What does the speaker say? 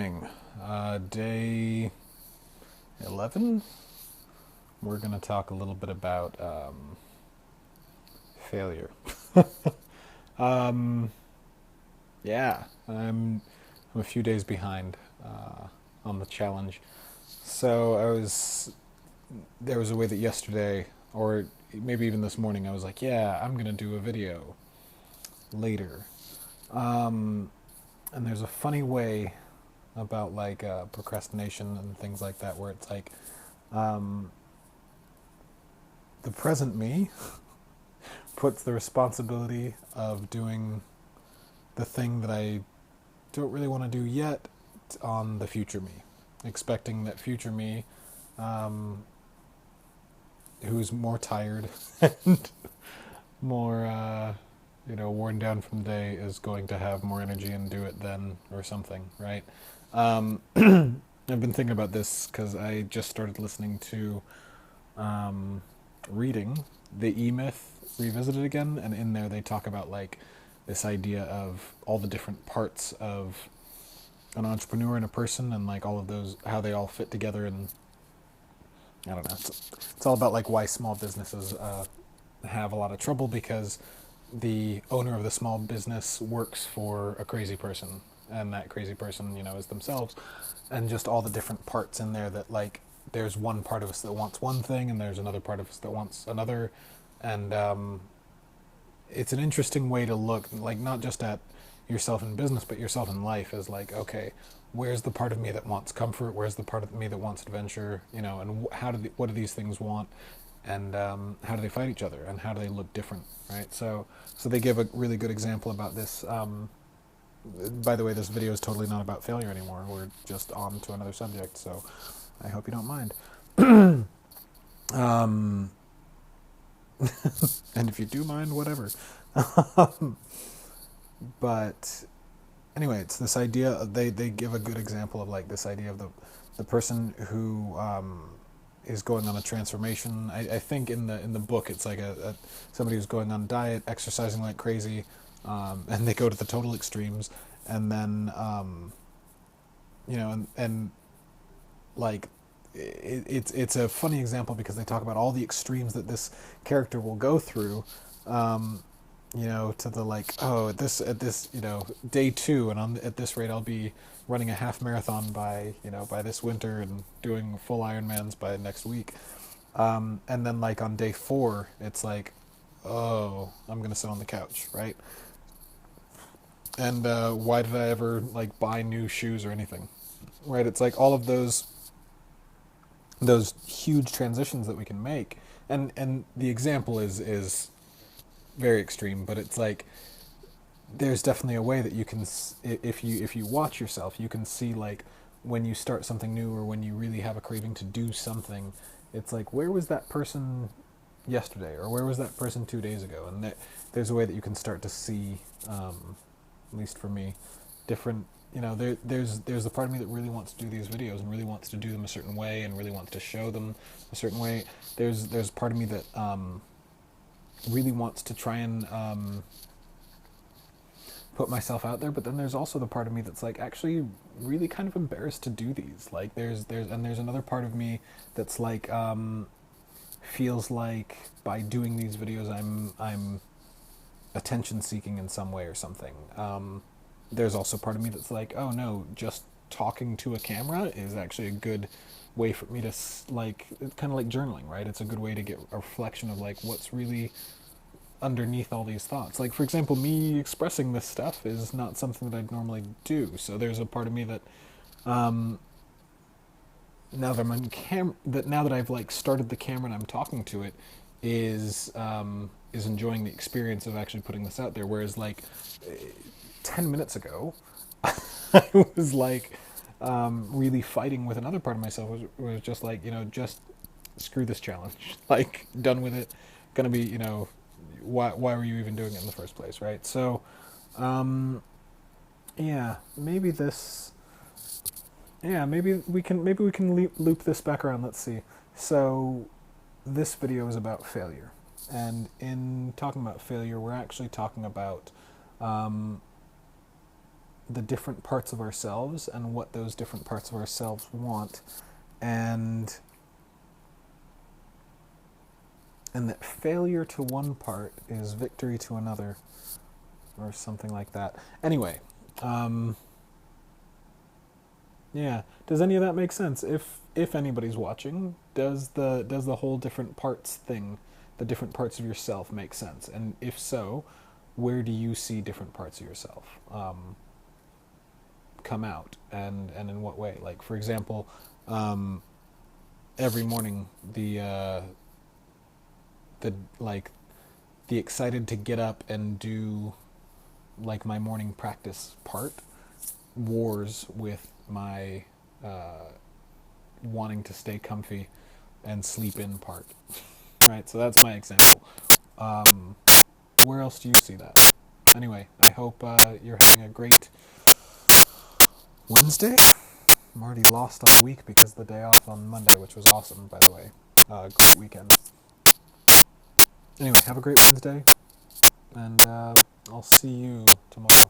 morning, day 11. We're going to talk a little bit about failure. um, yeah, I'm a few days behind on the challenge. So there was a way that yesterday, or maybe even this morning, I was like, yeah, I'm going to do a video later. Um, and there's a funny way about like procrastination and things like that where it's like um, the present me puts the responsibility of doing the thing that I don't really want to do yet on the future me, expecting that future me, um, who's more tired and more, worn down from the day, is going to have more energy and do it then or something, right? I've been thinking about this because I just started listening to reading the E-Myth Revisited again, and in there they talk about like this idea of all the different parts of an entrepreneur and a person, and like all of those, how they all fit together. And I don't know, it's all about like why small businesses have a lot of trouble, because the owner of the small business works for a crazy person, and that crazy person, is themselves, and just all the different parts in there that like there's one part of us that wants one thing, and there's another part of us that wants another, and it's an interesting way to look, like not just at yourself in business, but yourself in life, as like, okay, where's the part of me that wants comfort? Where's the part of me that wants adventure? And what do these things want? And how do they fight each other? And how do they look different? Right. So they give a really good example about this. By the way, this video is totally not about failure anymore. We're just on to another subject. So I hope you don't mind. um, and if you do mind, whatever. But anyway, it's this idea. They give a good example of like this idea of the person who is going on a transformation. I think in the book it's like a somebody who's going on diet, exercising like crazy, and they go to the total extremes, and then and like it's a funny example because they talk about all the extremes that this character will go through. To the like, oh, at this day 2, and at this rate I'll be running a half marathon by this winter, and doing full Ironmans by next week. And then like on day 4, it's like, oh, I'm gonna sit on the couch, right? And why did I ever like buy new shoes or anything, right? It's like all of those huge transitions that we can make, and the example is very extreme, but it's like there's definitely a way that you can, if you watch yourself, you can see like when you start something new, or when you really have a craving to do something, it's like, where was that person yesterday, or where was that person 2 days ago? And there's a way that you can start to see, at least for me, different. There's the part of me that really wants to do these videos, and really wants to do them a certain way, and really wants to show them a certain way. There's part of me that really wants to try and put myself out there, but then there's also the part of me that's like actually really kind of embarrassed to do these. Like there's another part of me that's like feels like by doing these videos I'm attention seeking in some way or something. There's also part of me that's like, oh no, just talking to a camera is actually a good way for me to like, it's kind of like journaling, right? It's a good way to get a reflection of like what's really underneath all these thoughts. Like, for example, me expressing this stuff is not something that I'd normally do. So there's a part of me that now that I'm on now that I've like started the camera and I'm talking to it, is enjoying the experience of actually putting this out there. Whereas like 10 minutes ago, I was like really fighting with another part of myself. Was just like, just screw this challenge. Like, done with it. Gonna be, why were you even doing it in the first place, right? So, yeah, maybe this, yeah, maybe we can loop this back around. Let's see. So, this video is about failure, and in talking about failure, we're actually talking about the different parts of ourselves and what those different parts of ourselves want, and that failure to one part is victory to another, or something like that. Anyway, yeah. Does any of that make sense? If anybody's watching, does the whole different parts thing, the different parts of yourself, make sense? And if so, where do you see different parts of yourself come out, and in what way? Like, for example, every morning the like the excited to get up and do like my morning practice part wars with my wanting to stay comfy and sleep in part. Right, so that's my example. Where else do you see that? Anyway, I hope you're having a great Wednesday. I'm already lost on the week because of the day off on Monday, which was awesome, by the way. Great weekend. Anyway, have a great Wednesday, and I'll see you tomorrow.